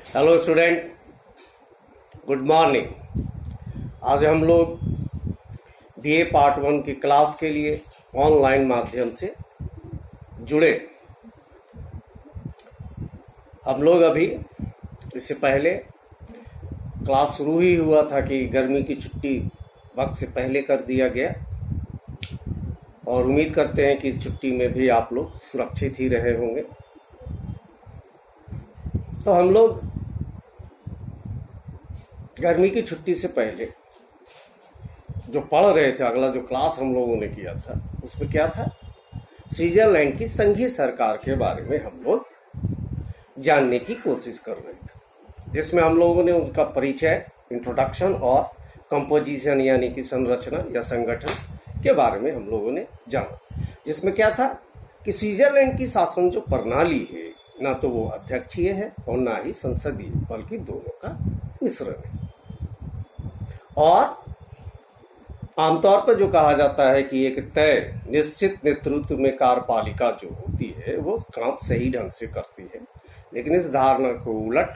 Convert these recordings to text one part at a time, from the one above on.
Hello student, good morning. आज हम लोग बीए पार्ट 1 की क्लास के लिए ऑनलाइन माध्यम से जुड़े। हम लोग अभी इससे पहले क्लास शुरू ही हुआ था कि गर्मी की छुट्टी वक्त से पहले कर दिया गया और उम्मीद करते हैं कि इस छुट्टी में भी आप लोग सुरक्षित ही रहे होंगे। तो हम लोग गर्मी की छुट्टी से पहले जो पढ़ रहे थे, अगला जो क्लास हम लोगों ने किया था उसमें क्या था, स्विट्जरलैंड की संघीय सरकार के बारे में हम लोग जानने की कोशिश कर रहे थे, जिसमें हम लोगों ने उनका परिचय, इंट्रोडक्शन और कंपोजिशन यानी कि संरचना या संगठन के बारे में हम लोगों ने जाना। जिसमें क्या था कि स्विट्जरलैंड की शासन जो प्रणाली है, ना तो वो अध्यक्षीय है और ना ही संसदीय, बल्कि दोनों का मिश्रण है। और आमतौर पर जो कहा जाता है कि एक तय निश्चित नेतृत्व में कार्यपालिका जो होती है वो काम सही ढंग से करती है, लेकिन इस धारणा को उलट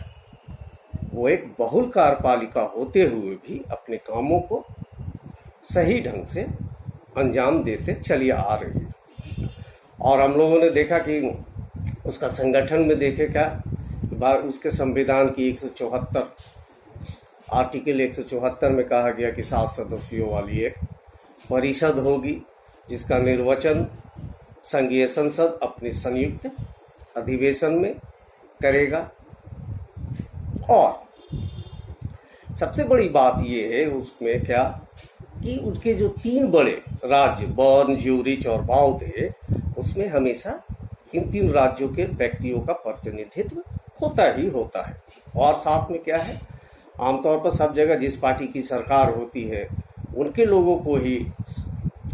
वो एक बहुल कार्यपालिका होते हुए भी अपने कामों को सही ढंग से अंजाम देते चली आ रही है। और हम लोगों ने देखा कि उसका संगठन में देखे क्या, उसके संविधान की 174 आर्टिकल 174 में कहा गया कि 7 सदस्यों वाली एक परिषद होगी, जिसका निर्वाचन संघीय संसद अपनी संयुक्त अधिवेशन में करेगा। और सबसे बड़ी बात यह है उसमें क्या कि उसके जो 3 बड़े राज्य बर्न, ज्यूरिच और बाउ थे, उसमें हमेशा इन 3 राज्यों के व्यक्तियों का प्रतिनिधित्व होता ही होता है। और साथ में क्या है, आमतौर पर सब जगह जिस पार्टी की सरकार होती है उनके लोगों को ही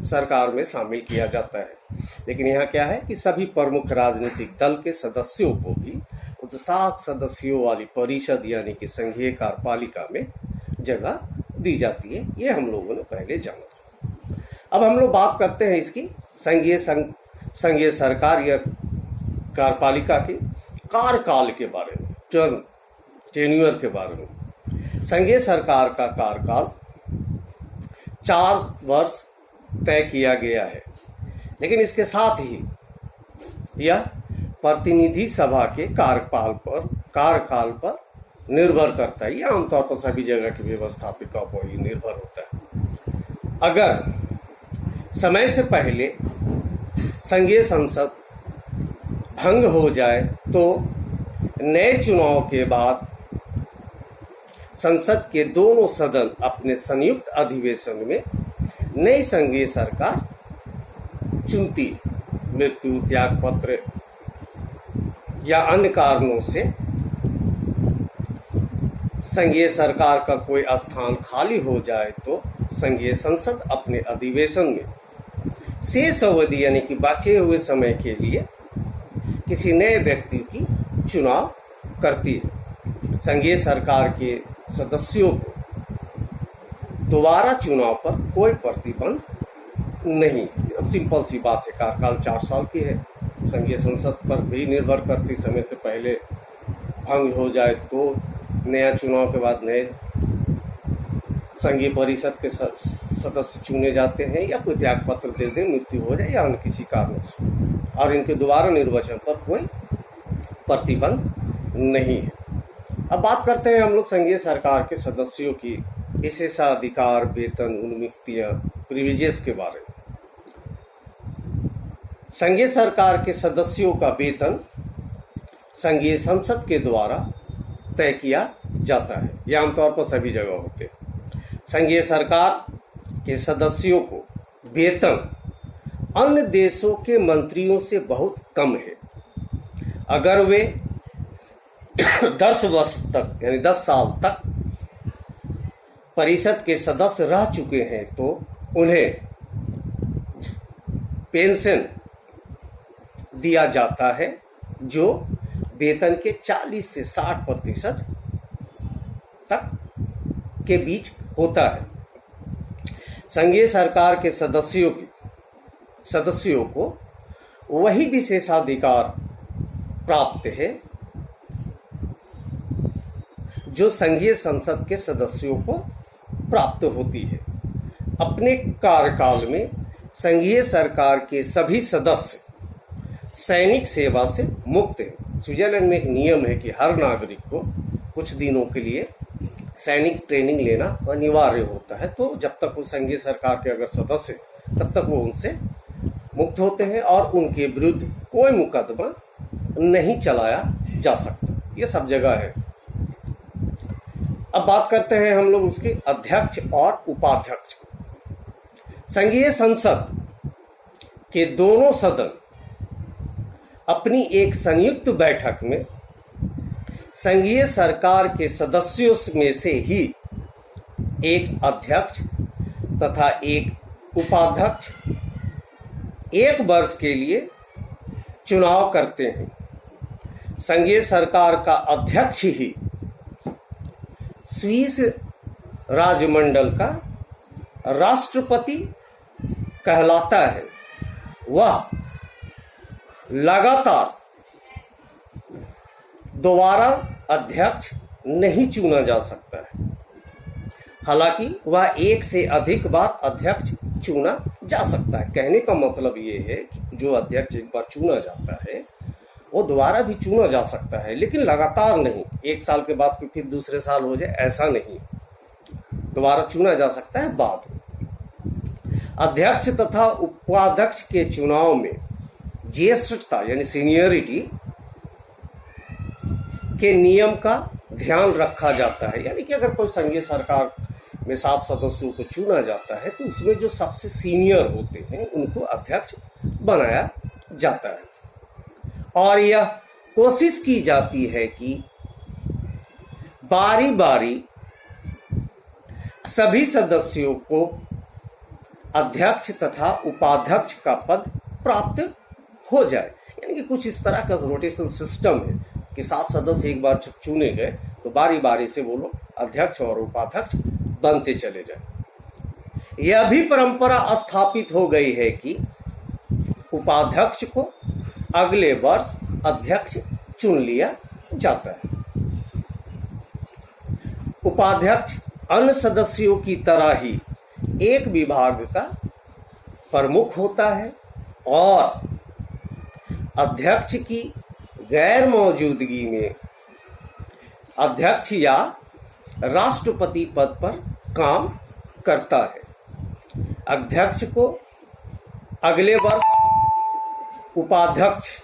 सरकार में शामिल किया जाता है, लेकिन यहाँ क्या है कि सभी प्रमुख राजनीतिक दल के सदस्यों को भी उस 7 सदस्यों वाली परिषद यानी कि संघीय कार्यपालिका में जगह दी जाती है। ये हम लोगों ने पहले जाना था। अब हम लोग बात करते हैं इसकी संघीय सरकार या कार्यपालिका के कार्यकाल के बारे में, टेन्यूर के बारे में। संघीय सरकार का कार्यकाल 4 वर्ष तय किया गया है, लेकिन इसके साथ ही यह प्रतिनिधि सभा के कार्यकाल पर निर्भर करता है। यह आमतौर पर सभी जगह के व्यवस्थापिका पर ही निर्भर होता है। अगर समय से पहले संघीय संसद भंग हो जाए तो नए चुनाव के बाद संसद के दोनों सदन अपने संयुक्त अधिवेशन में नई संघीय सरकार चुनती। मृत्यु, त्याग पत्र या अन्य कारणों से संघीय सरकार का कोई स्थान खाली हो जाए तो संघीय संसद अपने अधिवेशन में शेष अवधि यानी कि बचे हुए समय के लिए किसी नए व्यक्ति की चुनाव करती है। संघीय सरकार के सदस्यों को दोबारा चुनाव पर कोई प्रतिबंध नहीं। अब सिंपल सी बात है, कार्यकाल 4 साल की है। संघीय संसद पर भी निर्भर करती, समय से पहले भंग हो जाए तो नया चुनाव के बाद नए संघीय परिषद के सदस्य चुने जाते हैं, या कोई त्याग पत्र दे दे, मृत्यु हो जाए या अन्य किसी कारण से, और इनके दोबारा निर्वाचन पर कोई प्रतिबंध नहीं है। अब बात करते हैं हम लोग संघीय सरकार के सदस्यों की विशेषाधिकार, वेतन, उन्मुक्तियां, प्रिविलेजेस के बारे में। संघीय सरकार के सदस्यों का वेतन संघीय संसद के द्वारा तय किया जाता है। यह आमतौर पर सभी जगह होते हैं। संघीय सरकार के सदस्यों को वेतन अन्य देशों के मंत्रियों से बहुत कम है। अगर वे 10 वर्ष तक यानी 10 साल तक परिषद के सदस्य रह चुके हैं तो उन्हें पेंशन दिया जाता है, जो वेतन के 40 से 60% तक के बीच होता है। संघीय सरकार के सदस्यों को वही विशेषाधिकार प्राप्त है जो संघीय संसद के सदस्यों को प्राप्त होती है। अपने कार्यकाल में संघीय सरकार के सभी सदस्य सैनिक सेवा से मुक्त हैं। स्विट्जरलैंड में एक नियम है कि हर नागरिक को कुछ दिनों के लिए सैनिक ट्रेनिंग लेना अनिवार्य होता है, तो जब तक वो संघीय सरकार के अगर सदस्य तब तक वो उनसे मुक्त होते हैं और उनके विरुद्ध कोई मुकदमा नहीं चलाया जा सकता। ये सब जगह है। अब बात करते हैं हम लोग उसके अध्यक्ष और उपाध्यक्ष। संघीय संसद के दोनों सदन अपनी एक संयुक्त बैठक में संघीय सरकार के सदस्यों में से ही एक अध्यक्ष तथा एक उपाध्यक्ष एक वर्ष के लिए चुनाव करते हैं। संघीय सरकार का अध्यक्ष ही स्विस राजमंडल का राष्ट्रपति कहलाता है। वह लगातार दोबारा अध्यक्ष नहीं चुना जा सकता है। हालांकि वह एक से अधिक बार अध्यक्ष चुना जा सकता है। कहने का मतलब ये है कि जो अध्यक्ष एक बार चुना जाता है वो दोबारा भी चुना जा सकता है, लेकिन लगातार नहीं। एक साल के बाद फिर दूसरे साल हो जाए ऐसा नहीं, दोबारा चुना जा सकता है बाद में। अध्यक्ष तथा उपाध्यक्ष के चुनाव में ज्येष्ठता यानी सीनियरिटी के नियम का ध्यान रखा जाता है। यानी कि अगर कोई संघीय सरकार में 7 सदस्यों को चुना जाता है तो उसमें जो सबसे सीनियर होते हैं उनको अध्यक्ष बनाया जाता है। और यह कोशिश की जाती है कि बारी बारी सभी सदस्यों को अध्यक्ष तथा उपाध्यक्ष का पद प्राप्त हो जाए। यानी कि कुछ इस तरह का रोटेशन सिस्टम है कि 7 सदस्य एक बार चुने गए तो बारी बारी से वो लोग अध्यक्ष और उपाध्यक्ष बनते चले जाए। यह भी परंपरा स्थापित हो गई है कि उपाध्यक्ष को अगले वर्ष अध्यक्ष चुन लिया जाता है। उपाध्यक्ष अन्य सदस्यों की तरह ही एक विभाग का प्रमुख होता है और अध्यक्ष की गैर मौजूदगी में अध्यक्ष या राष्ट्रपति पद पर काम करता है। अध्यक्ष को अगले वर्ष उपाध्यक्ष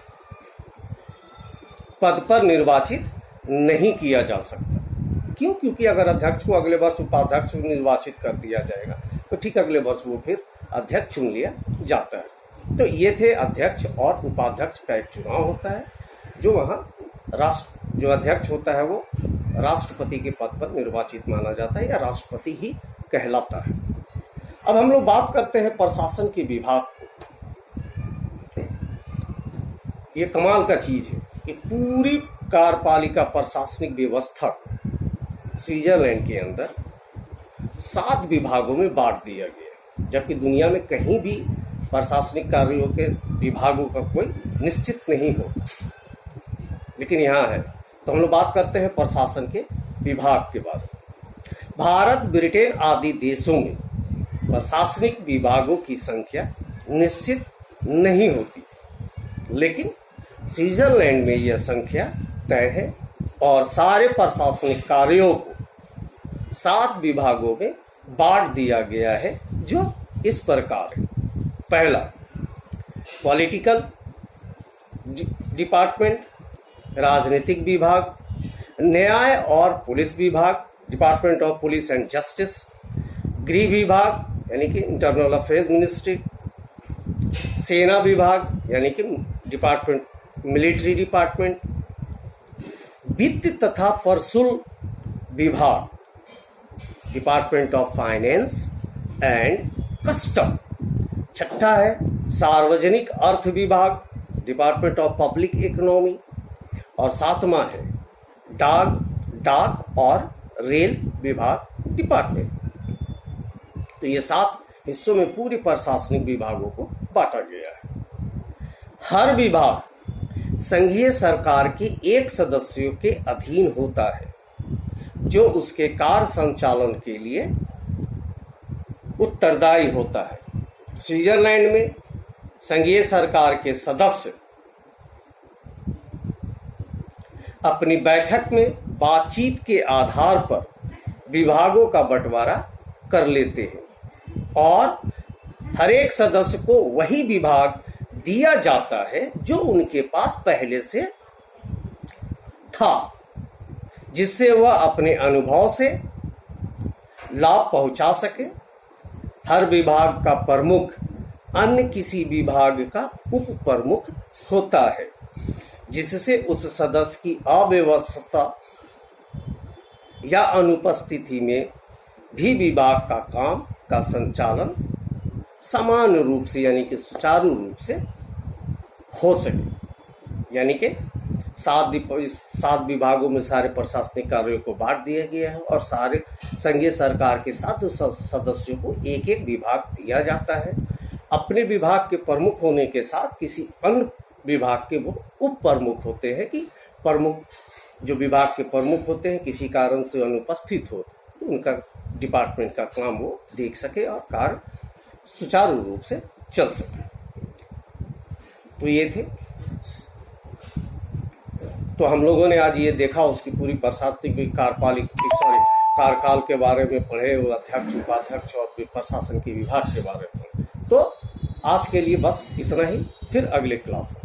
पद पर निर्वाचित नहीं किया जा सकता। क्यों? क्योंकि अगर अध्यक्ष को अगले वर्ष उपाध्यक्ष निर्वाचित कर दिया जाएगा तो ठीक अगले वर्ष वो फिर अध्यक्ष चुन लिया जाता है। तो ये थे अध्यक्ष और उपाध्यक्ष का एक चुनाव होता है जो वहाँ जो अध्यक्ष होता है वो राष्ट्रपति के पद पर निर्वाचित माना जाता है या राष्ट्रपति ही कहलाता है। अब हम लोग बात करते हैं प्रशासन के विभाग को। ये कमाल का चीज है कि पूरी कार्यपालिका प्रशासनिक व्यवस्था स्विट्जरलैंड के अंदर 7 विभागों में बांट दिया गया, जबकि दुनिया में कहीं भी प्रशासनिक कार्यों के विभागों का कोई निश्चित नहीं होता, लेकिन यहाँ है। तो हम लोग बात करते हैं प्रशासन के विभाग के बारे में। भारत, ब्रिटेन आदि देशों में प्रशासनिक विभागों की संख्या निश्चित नहीं होती, लेकिन स्विट्जरलैंड में यह संख्या तय है और सारे प्रशासनिक कार्यों को 7 विभागों में बांट दिया गया है, जो इस प्रकार है। पहला, पॉलिटिकल डिपार्टमेंट, राजनीतिक विभाग, न्याय और पुलिस विभाग, department of police and justice, गृह विभाग यानी कि इंटरनल अफेयर्स मिनिस्ट्री, सेना विभाग यानी कि डिपार्टमेंट मिलिट्री डिपार्टमेंट, वित्त तथा प्रशुल्क विभाग, department of finance and custom. छठा है सार्वजनिक अर्थ विभाग, डिपार्टमेंट ऑफ पब्लिक इकोनॉमी। और 7वां है डाक और रेल विभाग डिपार्टमेंट। तो ये 7 हिस्सों में पूरी प्रशासनिक विभागों को बांटा गया है। हर विभाग संघीय सरकार के एक सदस्यों के अधीन होता है। जो उसके कार्य संचालन के लिए उत्तरदायी होता है। स्विट्जरलैंड में संघीय सरकार के सदस्य अपनी बैठक में बातचीत के आधार पर विभागों का बंटवारा कर लेते हैं और हर एक सदस्य को वही विभाग दिया जाता है जो उनके पास पहले से था, जिससे वह अपने अनुभव से लाभ पहुंचा सके। हर विभाग का प्रमुख अन्य किसी विभाग का उप प्रमुख होता है, जिससे उस सदस्य की अव्यवस्था या अनुपस्थिति में भी विभाग का काम का संचालन समान रूप से यानी कि सुचारू रूप से हो सके। यानी कि 7 विभागों में सारे प्रशासनिक कार्यों को बांट दिया गया है और सारे संघीय सरकार के 7 सदस्यों को एक एक विभाग दिया जाता है। अपने विभाग के प्रमुख होने के साथ किसी अन्य विभाग के वो उप प्रमुख होते हैं कि प्रमुख जो विभाग के प्रमुख होते हैं किसी कारण से अनुपस्थित हो तो उनका डिपार्टमेंट का काम वो देख सके और कार्य सुचारू रूप से चल सके। तो ये थे, तो हम लोगों ने आज ये देखा उसकी पूरी प्रशासनिक कार्यकाल के बारे में पढ़े, अध्यक्ष उपाध्यक्ष और प्रशासन के विभाग के बारे में पढ़े। तो आज के लिए बस इतना ही, फिर अगले क्लास में।